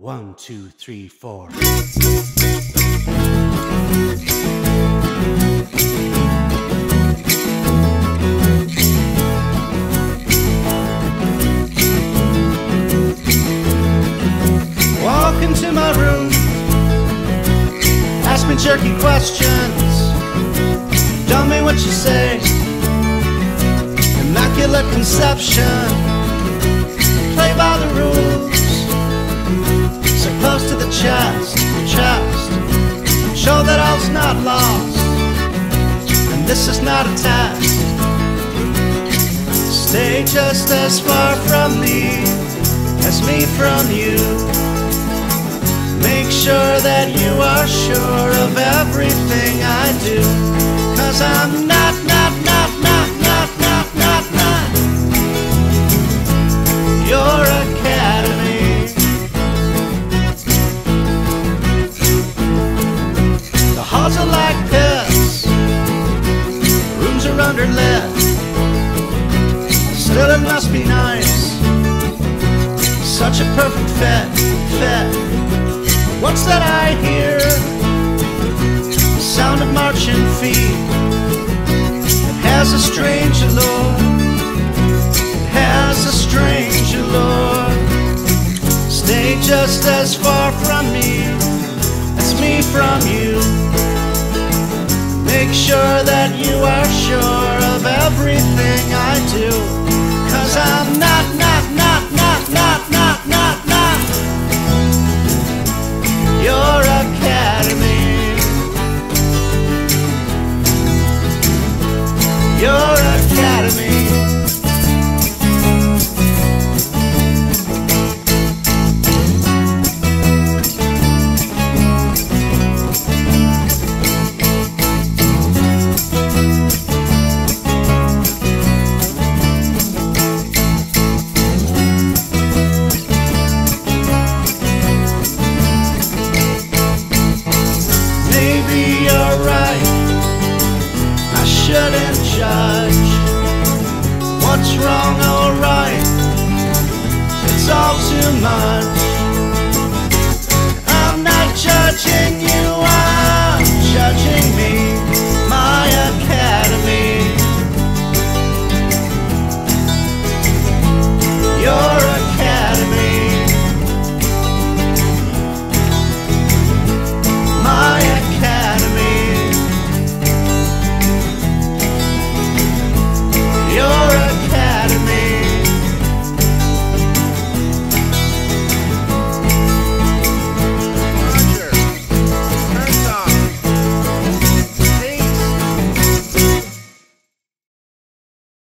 1, 2, 3, 4. Walk into my room, ask me jerky questions, tell me what you say. Immaculate conception, play by the rules, so close to the chest, show that all's not lost, and this is not a test. Stay just as far from me as me from you. Make sure that you are sure of everything I do, 'cause I'm not your academy. The halls are like this, rooms are underlit, still it must be nice, such a perfect fit. What's that I hear? The sound of marching feet. It has a strange allure. It has a strange allure. Stay just as far from me as me from you. Make sure that you are sure of everything I do, 'cause I'm not your academy. Your academy. Shouldn't judge what's wrong or right, it's all too much.